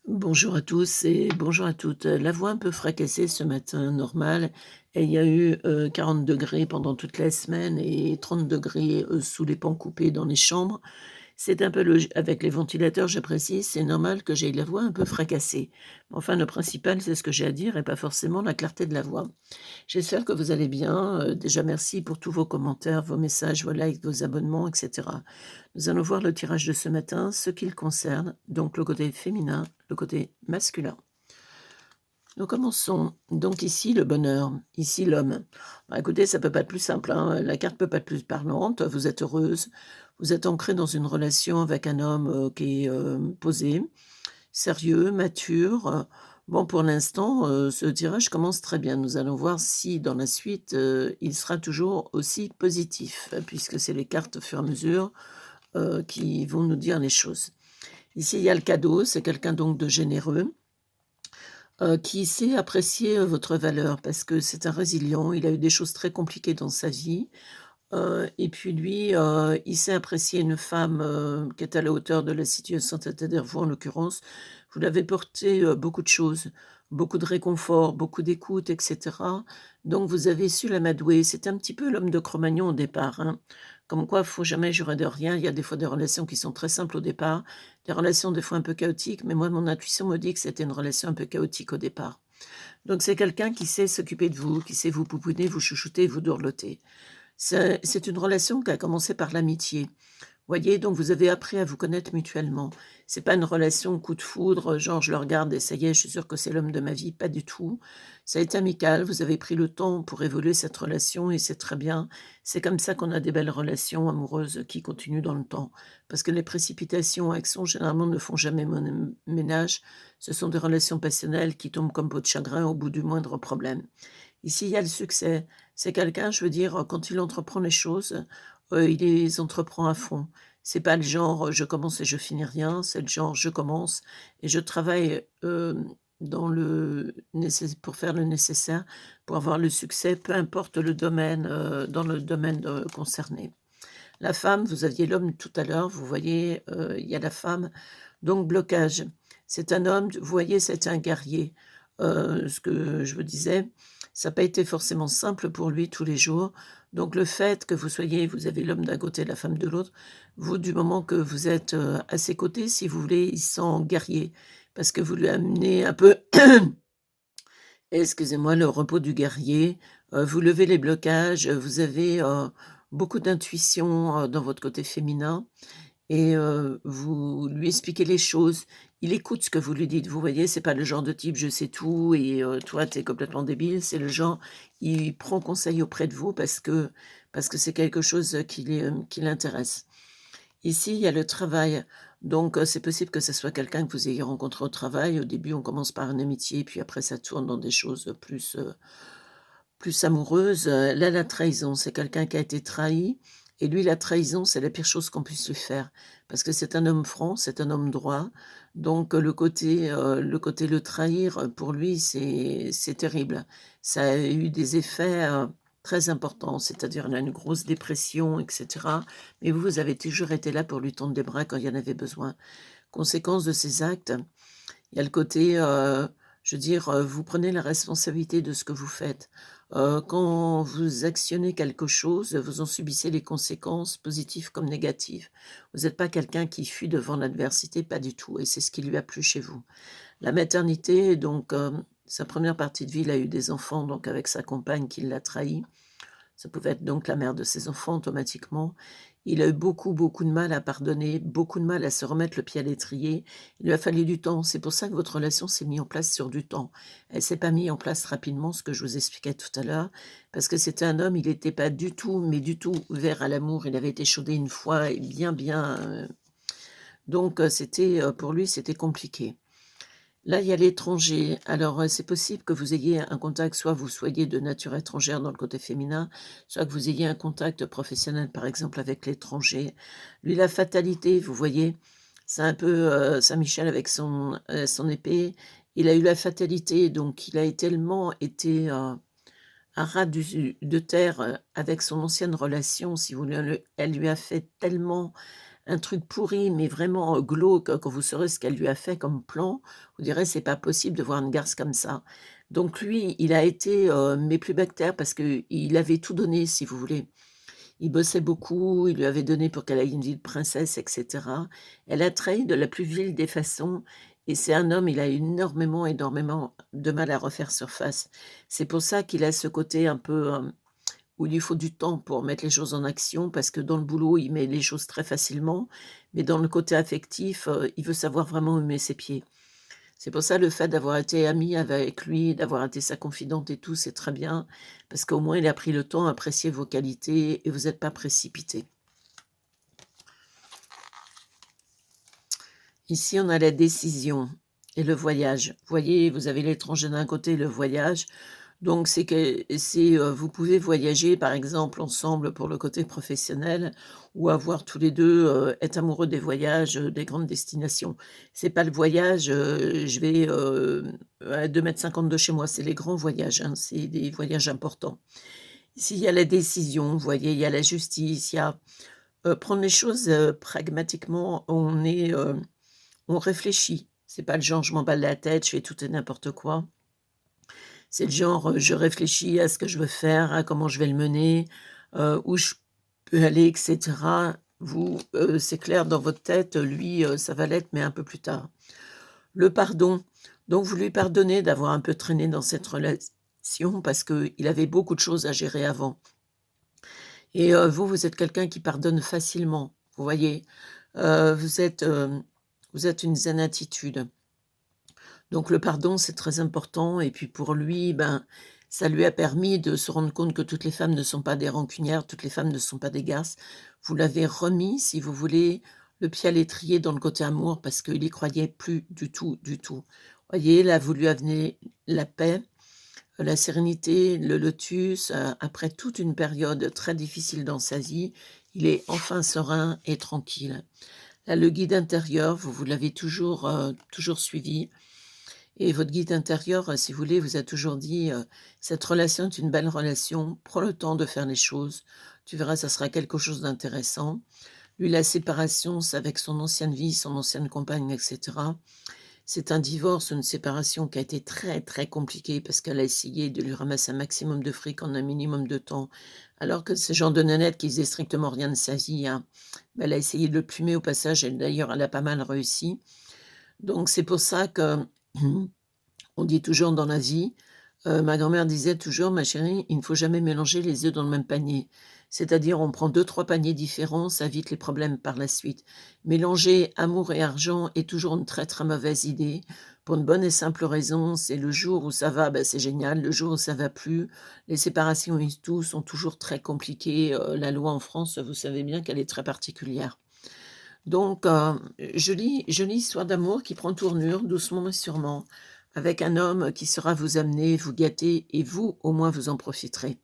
Bonjour à tous et bonjour à toutes. La voix un peu fracassée ce matin, normal. Et il y a eu 40 degrés pendant toute la semaine et 30 degrés sous les pans coupés dans les chambres. C'est un peu logique avec les ventilateurs, j'apprécie, c'est normal que j'aie la voix un peu fracassée. Enfin, le principal, c'est ce que j'ai à dire et pas forcément la clarté de la voix. J'espère que vous allez bien. Déjà, merci pour tous vos commentaires, vos messages, vos likes, vos abonnements, etc. Nous allons voir le tirage de ce matin, ce qu'il concerne, donc le côté féminin, le côté masculin. Nous commençons. Donc ici, le bonheur, ici, l'homme. Bah, écoutez, ça peut pas être plus simple, hein. La carte peut pas être plus parlante. Vous êtes heureuse, vous êtes ancrée dans une relation avec un homme qui est posé, sérieux, mature. Bon, pour l'instant, ce tirage commence très bien. Nous allons voir si dans la suite, il sera toujours aussi positif, puisque c'est les cartes au fur et à mesure qui vont nous dire les choses. Ici, il y a le cadeau, c'est quelqu'un donc de généreux, qui sait apprécier, votre valeur parce que c'est un résilient. Il a eu des choses très compliquées dans sa vie, et puis lui, il sait apprécier une femme, qui est à la hauteur de la situation, c'est-à-dire vous en l'occurrence. Vous lui avez porté, beaucoup de choses, beaucoup de réconfort, beaucoup d'écoute et cetera. Donc vous avez su l'amadouer. C'est un petit peu l'homme de Cro-Magnon au départ, hein. Comme quoi, faut jamais jurer de rien. Il y a des fois des relations qui sont très simples au départ, des relations des fois un peu chaotiques, mais moi mon intuition me dit que c'était une relation un peu chaotique au départ. Donc c'est quelqu'un qui sait s'occuper de vous, qui sait vous pouponner, vous chouchouter, vous dourloter. C'est une relation qui a commencé par l'amitié. Voyez? Donc vous avez appris à vous connaître mutuellement. C'est pas une relation coup de foudre, genre je le regarde et ça y est, je suis sûre que c'est l'homme de ma vie, pas du tout. Ça a été amical, vous avez pris le temps pour évoluer cette relation et c'est très bien. C'est comme ça qu'on a des belles relations amoureuses qui continuent dans le temps. Parce que les précipitations, actions, généralement ne font jamais ménage. Ce sont des relations passionnelles qui tombent comme peau de chagrin au bout du moindre problème. Ici, il y a le succès. C'est quelqu'un, je veux dire, quand il entreprend les choses, il les entreprend à fond. C'est pas le genre, je commence et je finis rien, c'est le genre, je commence et je travaille, dans le nécess pour faire le nécessaire pour avoir le succès, peu importe le domaine, dans le domaine, concerné. La femme, vous aviez l'homme tout à l'heure, vous voyez, il y a la femme, donc blocage. C'est un homme, vous voyez, c'est un guerrier. Ce que je vous disais, ça n'a pas été forcément simple pour lui tous les jours. Donc le fait que vous avez l'homme d'un côté, la femme de l'autre, vous, du moment que vous êtes, à ses côtés, si vous voulez, il se sent guerrier parce que vous lui amenez un peu excusez-moi, le repos du guerrier, vous levez les blocages, vous avez, beaucoup d'intuition, dans votre côté féminin et vous lui expliquez les choses. Il écoute ce que vous lui dites, vous voyez? C'est pas le genre de type: «Je sais tout et toi, tu es complètement débile». C'est le genre, il prend conseil auprès de vous parce que c'est quelque chose, qui l'intéresse. Ici, il y a le travail, donc c'est possible que ce soit quelqu'un que vous ayez rencontré au travail. Au début, on commence par une amitié, puis après ça tourne dans des choses, plus amoureuses. Là, la trahison, c'est quelqu'un qui a été trahi et lui, la trahison, c'est la pire chose qu'on puisse lui faire parce que c'est un homme franc, c'est un homme droit, donc le trahir, pour lui, c'est terrible. Ça a eu des effets, très importants, c'est-à-dire il a une grosse dépression et cetera, mais vous, vous avez toujours été là pour lui tendre des bras quand il y en avait besoin. Conséquence de ces actes, il y a le côté, je veux dire, vous prenez la responsabilité de ce que vous faites. Quand vous actionnez quelque chose, vous en subissez les conséquences positives comme négatives. Vous n'êtes pas quelqu'un qui fuit devant l'adversité, pas du tout et c'est ce qui lui a plu chez vous. La maternité donc, sa première partie de vie, il a eu des enfants donc avec sa compagne qui l'a trahi. Ça pouvait être donc la mère de ses enfants automatiquement. Il a eu beaucoup, beaucoup de mal à pardonner, beaucoup de mal à se remettre le pied à l'étrier. Il lui a fallu du temps. C'est pour ça que votre relation s'est mise en place sur du temps. Elle s'est pas mise en place rapidement, ce que je vous expliquais tout à l'heure, parce que c'était un homme, il n'était pas du tout, mais du tout ouvert à l'amour. Il avait été chaudé une fois et bien, bien, donc c'était, pour lui, c'était compliqué. Là, il y a l'étranger. Alors, c'est possible que vous ayez un contact, soit vous soyez de nature étrangère dans le côté féminin, soit que vous ayez un contact professionnel, par exemple, avec l'étranger. Lui, la fatalité, vous voyez, c'est un peu, Saint Michel avec son épée. Il a eu la fatalité, donc il a tellement été, un ras de terre, avec son ancienne relation, si vous voulez, elle lui a fait tellement un truc pourri, mais vraiment, glauque, quand vous saurez ce qu'elle lui a fait comme plan, vous direz: «C'est pas possible de voir une garce comme ça». Donc lui, il a été, mes plus bactère parce qu'il avait tout donné, si vous voulez. Il bossait beaucoup, il lui avait donné pour qu'elle ait une vie de princesse et cetera. Elle a trahi de la plus vile des façons et c'est un homme, il a énormément, énormément de mal à refaire surface. C'est pour ça qu'il a ce côté un peu, où il lui faut du temps pour mettre les choses en action parce que dans le boulot, il met les choses très facilement, mais dans le côté affectif, il veut savoir vraiment où il met ses pieds. C'est pour ça le fait d'avoir été amie avec lui, d'avoir été sa confidente et tout, c'est très bien, parce qu'au moins il a pris le temps d'apprécier vos qualités et vous êtes pas précipités. Ici, on a la décision et le voyage. Vous voyez, vous avez l'étranger d'un côté et le voyage. Donc vous pouvez voyager, par exemple, ensemble pour le côté professionnel ou avoir tous les 2 être amoureux des voyages, des grandes destinations. C'est pas le voyage, je vais, à 2,50 m de chez moi, c'est les grands voyages, hein, c'est des voyages importants. Ici, il y a la décision, vous voyez, il y a la justice, il y a, prendre les choses, pragmatiquement, on réfléchit. C'est pas le genre: «Je m'emballe la tête, je fais tout et n'importe quoi». C'est le genre, je réfléchis à ce que je veux faire, à comment je vais le mener, où je peux aller et cetera. Vous, c'est clair dans votre tête, lui, ça va l'être, mais un peu plus tard. Le pardon, donc vous lui pardonnez d'avoir un peu traîné dans cette relation parce qu'il avait beaucoup de choses à gérer avant et vous, vous êtes quelqu'un qui pardonne facilement, vous voyez? Vous êtes une zen attitude. Donc le pardon, c'est très important et puis pour lui, ben, ça lui a permis de se rendre compte que toutes les femmes ne sont pas des rancunières, toutes les femmes ne sont pas des garces. Vous l'avez remis, si vous voulez, le pied à l'étrier dans le côté amour parce qu'il y croyait plus du tout, du tout. Voyez, là, vous lui amenez la paix, la sérénité, le lotus, après toute une période très difficile dans sa vie, il est enfin serein et tranquille. Là, le guide intérieur, vous l'avez toujours suivi. Et votre guide intérieur, si vous voulez, vous a toujours dit, «Cette relation est une belle relation, prends le temps de faire les choses, tu verras, ça sera quelque chose d'intéressant». Lui, la séparation, c'est avec son ancienne vie, son ancienne compagne et cetera. C'est un divorce, une séparation qui a été très, très compliquée parce qu'elle a essayé de lui ramasser un maximum de fric en un minimum de temps, alors que ce genre de nénette qui faisait strictement rien de sa vie, hein, bah, elle a essayé de le plumer au passage et d'ailleurs elle a pas mal réussi. Donc c'est pour ça que on dit toujours dans la vie, ma grand-mère disait toujours: «Ma chérie, il ne faut jamais mélanger les œufs dans le même panier». C'est-à-dire on prend deux trois paniers différents, ça évite les problèmes par la suite. Mélanger amour et argent est toujours une très, très mauvaise idée pour une bonne et simple raison, c'est le jour où ça va, bah, c'est génial, le jour où ça va plus, les séparations et tout sont toujours très compliquées, la loi en France, vous savez bien qu'elle est très particulière. Donc, jolie histoire d'amour qui prend tournure doucement mais sûrement, avec un homme qui saura vous amener, vous gâter et vous, au moins, vous en profiterez.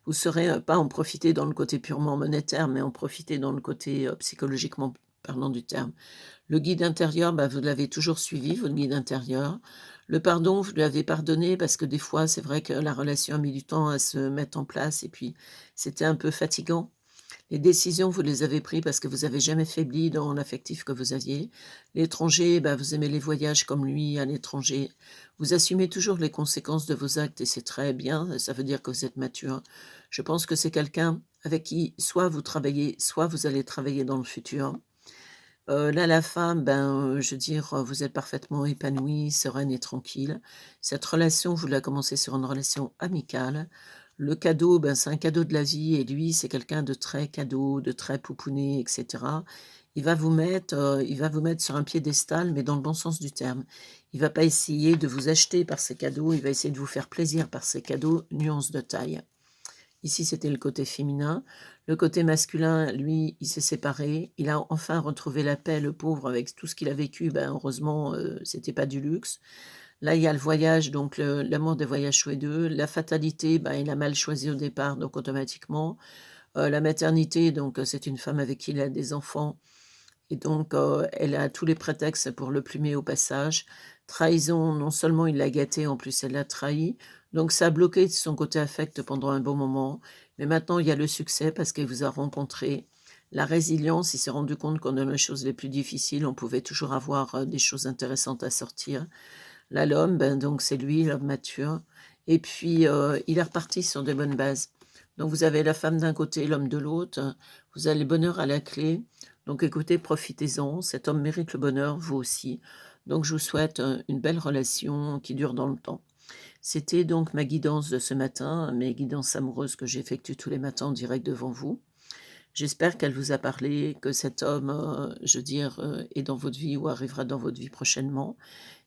Vous saurez, pas en profiter dans le côté purement monétaire, mais en profiter dans le côté, psychologiquement parlant du terme. Le guide intérieur, bah, vous l'avez toujours suivi, votre guide intérieur. Le pardon, vous lui avez pardonné parce que des fois, c'est vrai que la relation a mis du temps à se mettre en place et puis c'était un peu fatigant. Les décisions, vous les avez prises parce que vous avez jamais faibli dans l'affectif que vous aviez. L'étranger, bah, vous aimez les voyages comme lui à l'étranger. Vous assumez toujours les conséquences de vos actes et c'est très bien, ça veut dire que vous êtes mature. Je pense que c'est quelqu'un avec qui soit vous travaillez, soit vous allez travailler dans le futur. Là, la femme, ben, je veux dire, vous êtes parfaitement épanouie, sereine et tranquille. Cette relation, vous la commencez sur une relation amicale. Le cadeau, ben, c'est un cadeau de la vie et lui, c'est quelqu'un de très cadeau, de très pouponné et cetera. Il va vous mettre sur un piédestal, mais dans le bon sens du terme. Il va pas essayer de vous acheter par ses cadeaux, il va essayer de vous faire plaisir par ses cadeaux, nuance de taille. Ici, c'était le côté féminin. Le côté masculin, lui, il s'est séparé. Il a enfin retrouvé la paix, le pauvre, avec tout ce qu'il a vécu. Ben, heureusement, c'était pas du luxe. Là, il y a le voyage, donc l'amour des voyages tous les 2. La fatalité, ben, il a mal choisi au départ, donc automatiquement. La maternité, donc c'est une femme avec qui il a des enfants et donc elle a tous les prétextes pour le plumer au passage. Trahison, non seulement il l'a gâtée, en plus elle l'a trahi. Donc ça a bloqué de son côté affect pendant un bon moment. Mais maintenant il y a le succès parce qu'elle vous a rencontré. La résilience, il s'est rendu compte que dans les choses les plus difficiles, on pouvait toujours avoir, des choses intéressantes à sortir. Là, l'homme, ben, donc c'est lui, l'homme mature et puis, il est reparti sur de bonnes bases. Donc vous avez la femme d'un côté, l'homme de l'autre, vous avez le bonheur à la clé. Donc écoutez, profitez-en, cet homme mérite le bonheur, vous aussi. Donc je vous souhaite, une belle relation qui dure dans le temps. C'était donc ma guidance de ce matin, mes guidances amoureuses que j'effectue tous les matins en direct devant vous. J'espère qu'elle vous a parlé, que cet homme, je veux dire, est dans votre vie ou arrivera dans votre vie prochainement.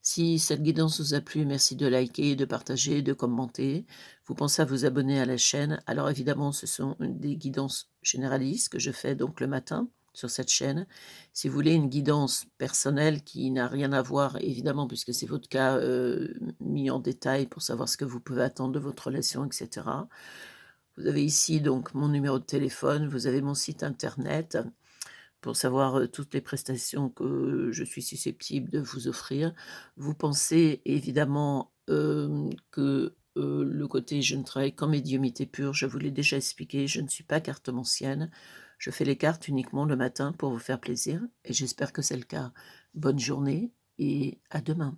Si cette guidance vous a plu, merci de liker, de partager, de commenter. Vous pensez à vous abonner à la chaîne. Alors évidemment, ce sont des guidances généralistes que je fais donc le matin sur cette chaîne. Si vous voulez une guidance personnelle qui n'a rien à voir, évidemment, puisque c'est votre cas, mis en détail pour savoir ce que vous pouvez attendre de votre relation, et cetera. Vous avez ici donc mon numéro de téléphone, vous avez mon site internet pour savoir, toutes les prestations que je suis susceptible de vous offrir. Vous pensez évidemment, que, le côté je ne travaille qu'en médiumnité pure, je vous l'ai déjà expliqué, je ne suis pas cartomancienne. Je fais les cartes uniquement le matin pour vous faire plaisir et j'espère que c'est le cas. Bonne journée et à demain.